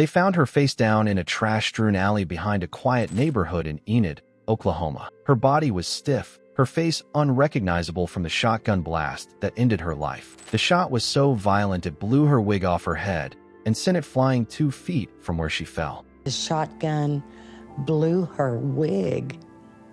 They found her face down in a trash-strewn alley behind a quiet neighborhood in Enid, Oklahoma. Her body was stiff, her face unrecognizable from the shotgun blast that ended her life. The shot was so violent it blew her wig off her head and sent it flying 2 feet from where she fell. The shotgun blew her wig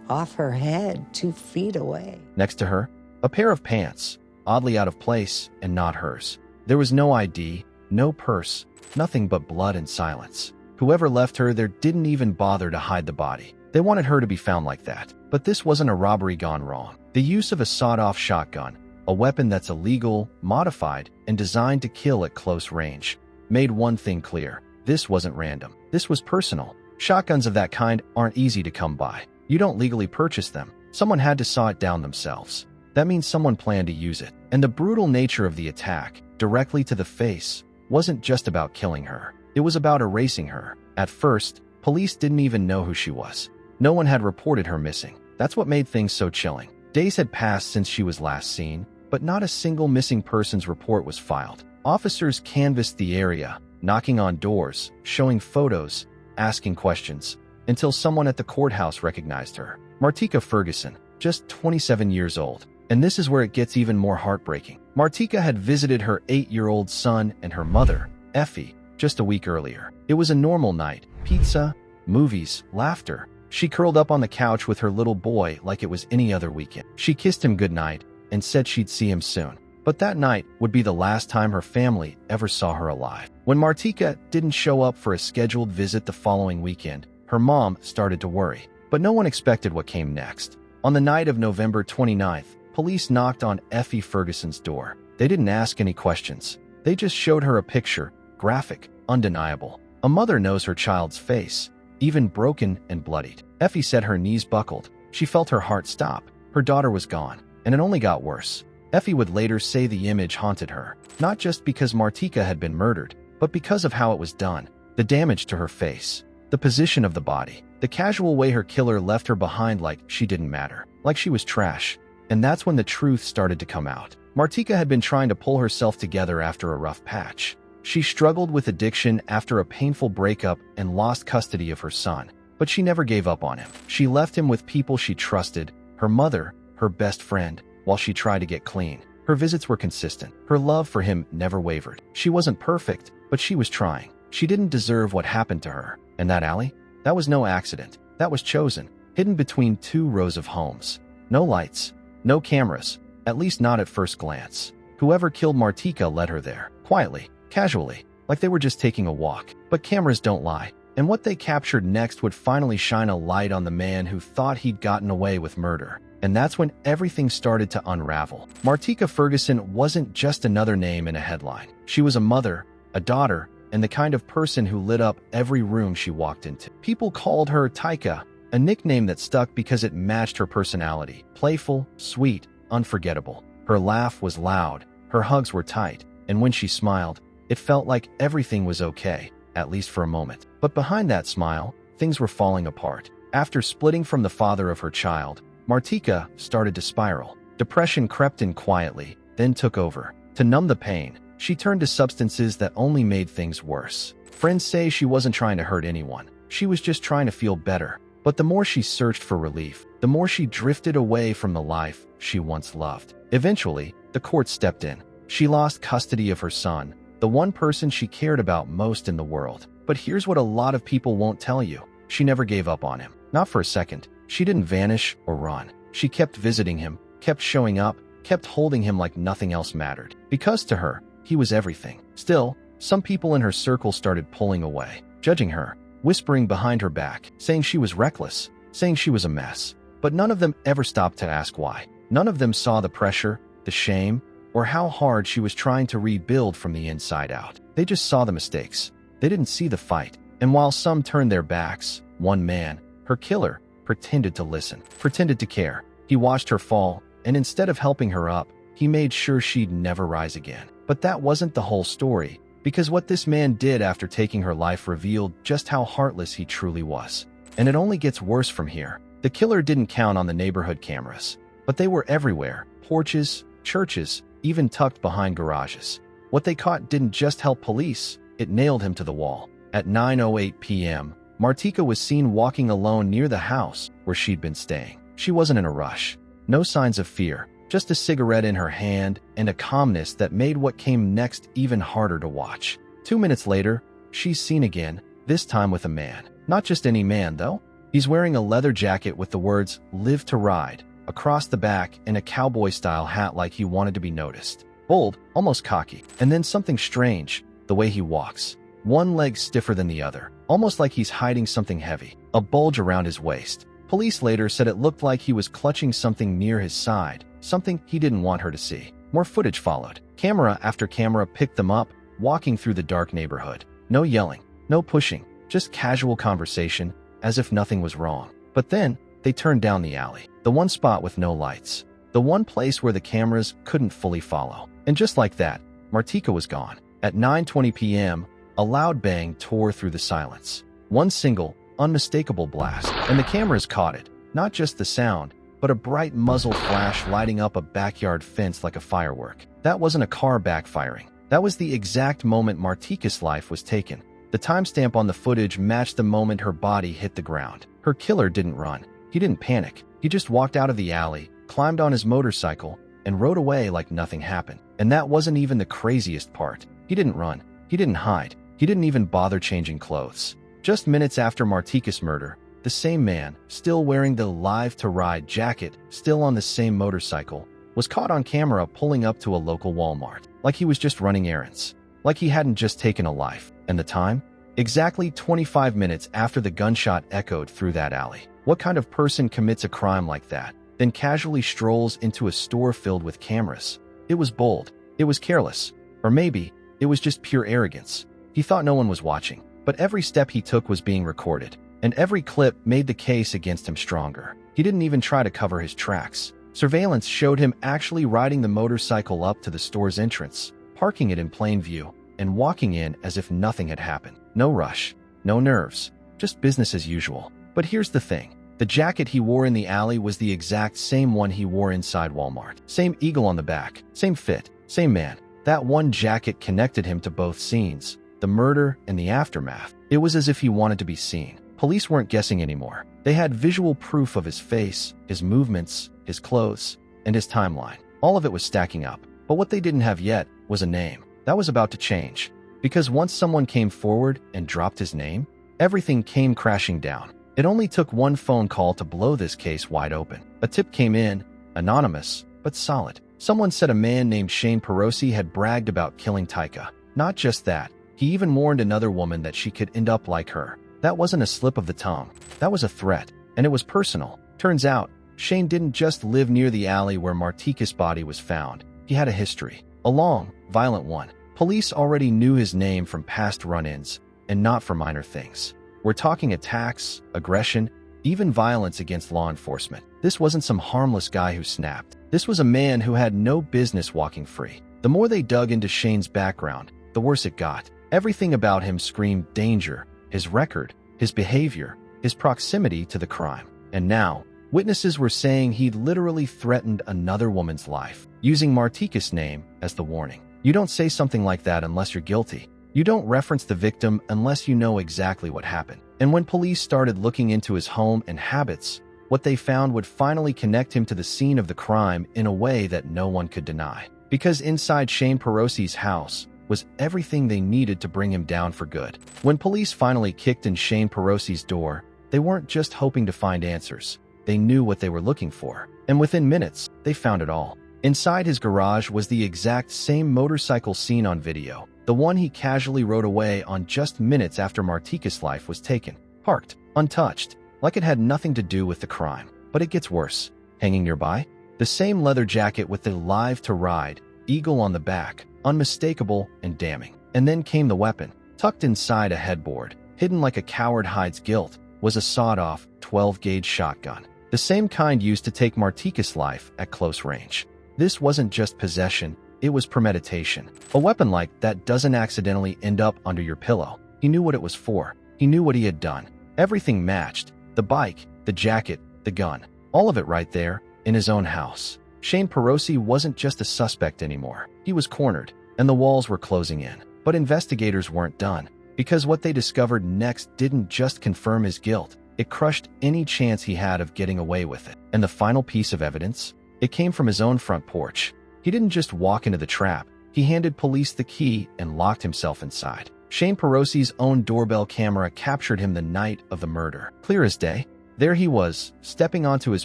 off her head 2 feet away. Next to her, a pair of pants, oddly out of place and not hers. There was no ID, no purse, nothing but blood and silence. Whoever left her there didn't even bother to hide the body. They wanted her to be found like that. But this wasn't a robbery gone wrong. The use of a sawed-off shotgun, a weapon that's illegal, modified, and designed to kill at close range, made one thing clear. This wasn't random. This was personal. Shotguns of that kind aren't easy to come by. You don't legally purchase them. Someone had to saw it down themselves. That means someone planned to use it. And the brutal nature of the attack, directly to the face, wasn't just about killing her. It was about erasing her. At first, police didn't even know who she was. No one had reported her missing. That's what made things so chilling. Days had passed since she was last seen, but not a single missing persons report was filed. Officers canvassed the area, knocking on doors, showing photos, asking questions, until someone at the courthouse recognized her. Martika Ferguson, just 27 years old. And this is where it gets even more heartbreaking. Martika had visited her 8-year-old son and her mother, Effie, just a week earlier. It was a normal night. Pizza, movies, laughter. She curled up on the couch with her little boy like it was any other weekend. She kissed him goodnight and said she'd see him soon. But that night would be the last time her family ever saw her alive. When Martika didn't show up for a scheduled visit the following weekend, her mom started to worry. But no one expected what came next. On the night of November 29th, police knocked on Effie Ferguson's door. They didn't ask any questions. They just showed her a picture, graphic, undeniable. A mother knows her child's face, even broken and bloodied. Effie said her knees buckled. She felt her heart stop. Her daughter was gone, and it only got worse. Effie would later say the image haunted her, not just because Martika had been murdered, but because of how it was done. The damage to her face, the position of the body, the casual way her killer left her behind like she didn't matter, like she was trash. And that's when the truth started to come out. Martika had been trying to pull herself together after a rough patch. She struggled with addiction after a painful breakup and lost custody of her son. But she never gave up on him. She left him with people she trusted, her mother, her best friend, while she tried to get clean. Her visits were consistent. Her love for him never wavered. She wasn't perfect, but she was trying. She didn't deserve what happened to her. And that alley? That was no accident. That was chosen, hidden between 2 rows of homes. No lights, no cameras, at least not at first glance. Whoever killed Martika led her there, quietly, casually, like they were just taking a walk. But cameras don't lie. And what they captured next would finally shine a light on the man who thought he'd gotten away with murder. And that's when everything started to unravel. Martika Ferguson wasn't just another name in a headline. She was a mother, a daughter, and the kind of person who lit up every room she walked into. People called her Taika, a nickname that stuck because it matched her personality. Playful, sweet, unforgettable. Her laugh was loud, her hugs were tight, and when she smiled, it felt like everything was okay, at least for a moment. But behind that smile, things were falling apart. After splitting from the father of her child, Martika started to spiral. Depression crept in quietly, then took over. To numb the pain, she turned to substances that only made things worse. Friends say she wasn't trying to hurt anyone. She was just trying to feel better. But the more she searched for relief, the more she drifted away from the life she once loved. Eventually, the court stepped in. She lost custody of her son, the one person she cared about most in the world. But here's what a lot of people won't tell you. She never gave up on him. Not for a second. She didn't vanish or run. She kept visiting him, kept showing up, kept holding him like nothing else mattered. Because to her, he was everything. Still, some people in her circle started pulling away, judging her, whispering behind her back, saying she was reckless, saying she was a mess. But none of them ever stopped to ask why. None of them saw the pressure, the shame, or how hard she was trying to rebuild from the inside out. They just saw the mistakes. They didn't see the fight. And while some turned their backs, one man, her killer, pretended to listen, pretended to care. He watched her fall, and instead of helping her up, he made sure she'd never rise again. But that wasn't the whole story, because what this man did after taking her life revealed just how heartless he truly was. And it only gets worse from here. The killer didn't count on the neighborhood cameras, but they were everywhere. Porches, churches, even tucked behind garages. What they caught didn't just help police, it nailed him to the wall. At 9:08 p.m., Martika was seen walking alone near the house where she'd been staying. She wasn't in a rush. No signs of fear, just a cigarette in her hand and a calmness that made what came next even harder to watch. 2 minutes later, she's seen again, this time with a man. Not just any man, though. He's wearing a leather jacket with the words "Live to Ride" across the back and a cowboy-style hat like he wanted to be noticed. Bold, almost cocky. And then something strange, the way he walks. One leg stiffer than the other, almost like he's hiding something heavy, a bulge around his waist. Police later said it looked like he was clutching something near his side, something he didn't want her to see. More footage followed. Camera after camera picked them up, walking through the dark neighborhood. No yelling, no pushing, just casual conversation, as if nothing was wrong. But then, they turned down the alley, the one spot with no lights, the one place where the cameras couldn't fully follow. And just like that, Martika was gone. At 9:20 p.m., a loud bang tore through the silence. One single, unmistakable blast, and the cameras caught it. Not just the sound, but a bright muzzle flash lighting up a backyard fence like a firework. That wasn't a car backfiring. That was the exact moment Martika's life was taken. The timestamp on the footage matched the moment her body hit the ground. Her killer didn't run. He didn't panic. He just walked out of the alley, climbed on his motorcycle, and rode away like nothing happened. And that wasn't even the craziest part. He didn't run. He didn't hide. He didn't even bother changing clothes. Just minutes after Martika's murder, the same man, still wearing the Live to Ride jacket, still on the same motorcycle, was caught on camera pulling up to a local Walmart, like he was just running errands, like he hadn't just taken a life. And the time? Exactly 25 minutes after the gunshot echoed through that alley. What kind of person commits a crime like that, then casually strolls into a store filled with cameras? It was bold. It was careless. Or maybe, it was just pure arrogance. He thought no one was watching, but every step he took was being recorded, and every clip made the case against him stronger. He didn't even try to cover his tracks. Surveillance showed him actually riding the motorcycle up to the store's entrance, parking it in plain view, and walking in as if nothing had happened. No rush, no nerves, just business as usual. But here's the thing. The jacket he wore in the alley was the exact same one he wore inside Walmart. Same eagle on the back, same fit, same man. That one jacket connected him to both scenes, the murder and the aftermath. It was as if he wanted to be seen. Police weren't guessing anymore. They had visual proof of his face, his movements, his clothes, and his timeline. All of it was stacking up. But what they didn't have yet was a name. That was about to change. Because once someone came forward and dropped his name, everything came crashing down. It only took one phone call to blow this case wide open. A tip came in, anonymous, but solid. Someone said a man named Shane Perosi had bragged about killing Tyka. Not just that, he even warned another woman that she could end up like her. That wasn't a slip of the tongue. That was a threat, and it was personal. Turns out, Shane didn't just live near the alley where Martika's body was found. He had a history, a long, violent one. Police already knew his name from past run-ins, and not for minor things. We're talking attacks, aggression, even violence against law enforcement. This wasn't some harmless guy who snapped. This was a man who had no business walking free. The more they dug into Shane's background, the worse it got. Everything about him screamed danger, his record, his behavior, his proximity to the crime. And now, witnesses were saying he'd literally threatened another woman's life, using Martika's name as the warning. You don't say something like that unless you're guilty. You don't reference the victim unless you know exactly what happened. And when police started looking into his home and habits, what they found would finally connect him to the scene of the crime in a way that no one could deny. Because inside Shane Perosi's house was everything they needed to bring him down for good. When police finally kicked in Shane Perosi's door, they weren't just hoping to find answers. They knew what they were looking for. And within minutes, they found it all. Inside his garage was the exact same motorcycle seen on video, the one he casually rode away on just minutes after Martika's life was taken. Parked, untouched, like it had nothing to do with the crime. But it gets worse. Hanging nearby, the same leather jacket with the Live to Ride eagle on the back, unmistakable and damning. And then came the weapon. Tucked inside a headboard, hidden like a coward hides guilt, was a sawed-off 12-gauge shotgun. The same kind used to take Martika's life at close range. This wasn't just possession, it was premeditation. A weapon like that doesn't accidentally end up under your pillow. He knew what it was for. He knew what he had done. Everything matched. The bike, the jacket, the gun. All of it right there, in his own house. Shane Perosi wasn't just a suspect anymore. He was cornered, and the walls were closing in. But investigators weren't done. because what they discovered next didn't just confirm his guilt, it crushed any chance he had of getting away with it. And the final piece of evidence? It came from his own front porch. He didn't just walk into the trap, he handed police the key and locked himself inside. Shane Perosi's own doorbell camera captured him the night of the murder. Clear as day, there he was, stepping onto his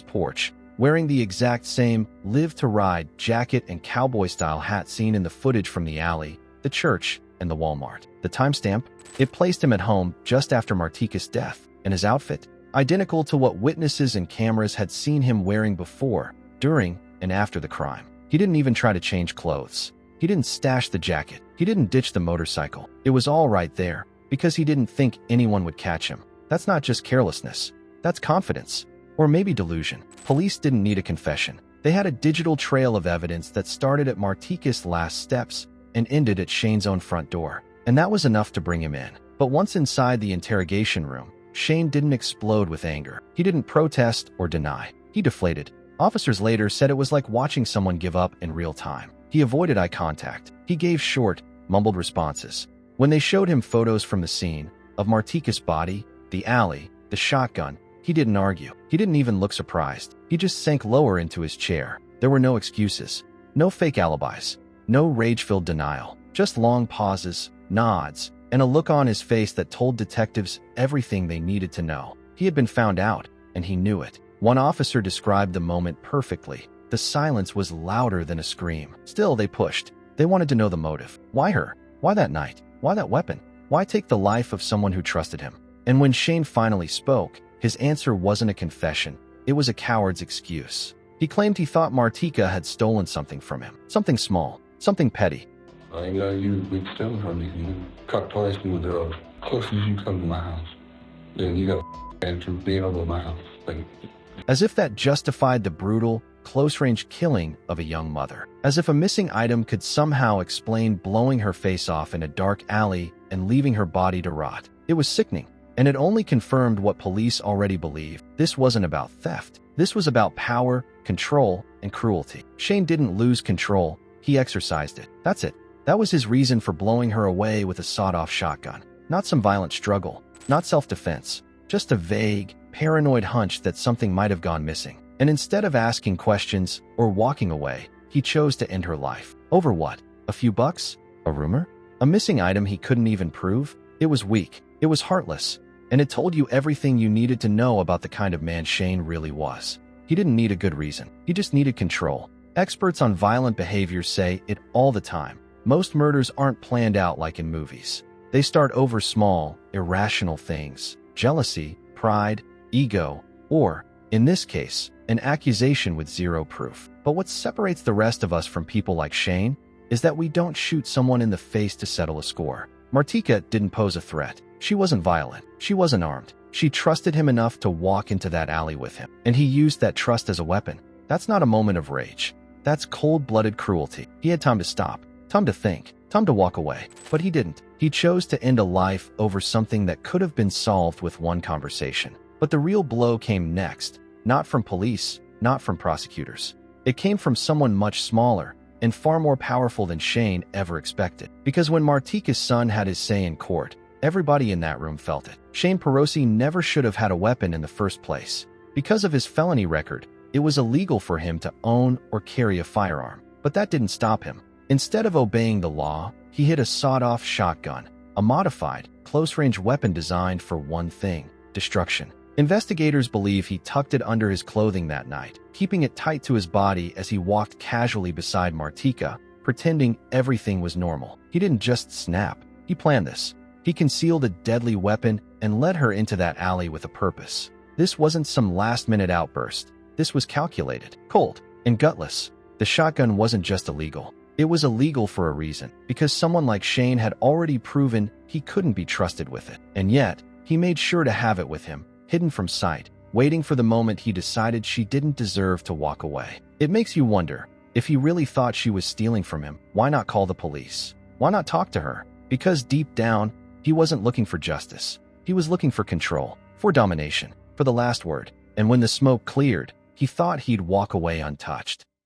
porch, wearing the exact same Live to Ride jacket and cowboy-style hat seen in the footage from the alley, the church, and the Walmart. The timestamp? It placed him at home just after Martika's death, and his outfit? Identical to what witnesses and cameras had seen him wearing before, during, and after the crime. He didn't even try to change clothes. He didn't stash the jacket. He didn't ditch the motorcycle. It was all right there, because he didn't think anyone would catch him. That's not just carelessness. That's confidence. Or maybe delusion. Police didn't need a confession. They had a digital trail of evidence that started at Martika's last steps and ended at Shane's own front door. And that was enough to bring him in. But once inside the interrogation room, Shane didn't explode with anger. He didn't protest or deny. He deflated. Officers later said it was like watching someone give up in real time. He avoided eye contact. He gave short, mumbled responses. When they showed him photos from the scene, of Martika's body, the alley, the shotgun, he didn't argue. He didn't even look surprised. He just sank lower into his chair. There were no excuses, no fake alibis, no rage-filled denial, just long pauses, nods, and a look on his face that told detectives everything they needed to know. He had been found out, and he knew it. One officer described the moment perfectly. The silence was louder than a scream. Still, they pushed. They wanted to know the motive. Why her? Why that night? Why that weapon? Why take the life of someone who trusted him? And when Shane finally spoke, his answer wasn't a confession. It was a coward's excuse. He claimed he thought Martika had stolen something from him. Something small. Something petty. I ain't gotta use big stone from me. You cut twice with the closest you come to my house. Then you got answer being over my house. As if that justified the brutal, close-range killing of a young mother. As if a missing item could somehow explain blowing her face off in a dark alley and leaving her body to rot. It was sickening, and it only confirmed what police already believed. This wasn't about theft. This was about power, control, and cruelty. Shane didn't lose control. He exercised it. That's it. That was his reason for blowing her away with a sawed-off shotgun. Not some violent struggle. Not self-defense. Just a vague, paranoid hunch that something might have gone missing. And instead of asking questions or walking away, he chose to end her life. Over what? A few bucks? A rumor? A missing item he couldn't even prove? It was weak. It was heartless. And it told you everything you needed to know about the kind of man Shane really was. He didn't need a good reason. He just needed control. Experts on violent behavior say it all the time. Most murders aren't planned out like in movies. They start over small, irrational things. Jealousy, pride, ego, or, in this case, an accusation with zero proof. But what separates the rest of us from people like Shane is that we don't shoot someone in the face to settle a score. Martika didn't pose a threat. She wasn't violent. She wasn't armed. She trusted him enough to walk into that alley with him. And he used that trust as a weapon. That's not a moment of rage. That's cold-blooded cruelty. He had time to stop, time to think, time to walk away. But he didn't. He chose to end a life over something that could have been solved with one conversation. But the real blow came next. Not from police, not from prosecutors. It came from someone much smaller and far more powerful than Shane ever expected. Because when Martika's son had his say in court, everybody in that room felt it. Shane Perosi never should have had a weapon in the first place. Because of his felony record, it was illegal for him to own or carry a firearm. But that didn't stop him. Instead of obeying the law, he hid a sawed-off shotgun, a modified, close-range weapon designed for one thing: destruction. Investigators believe he tucked it under his clothing that night, keeping it tight to his body as he walked casually beside Martika, pretending everything was normal. He didn't just snap. He planned this. He concealed a deadly weapon and led her into that alley with a purpose. This wasn't some last-minute outburst. This was calculated, cold, and gutless. The shotgun wasn't just illegal. It was illegal for a reason, because someone like Shane had already proven he couldn't be trusted with it. And yet, he made sure to have it with him, hidden from sight, waiting for the moment he decided she didn't deserve to walk away. It makes you wonder, if he really thought she was stealing from him, why not call the police? Why not talk to her? Because deep down, he wasn't looking for justice. He was looking for control, for domination, for the last word. And when the smoke cleared, he thought he'd walk away untouched.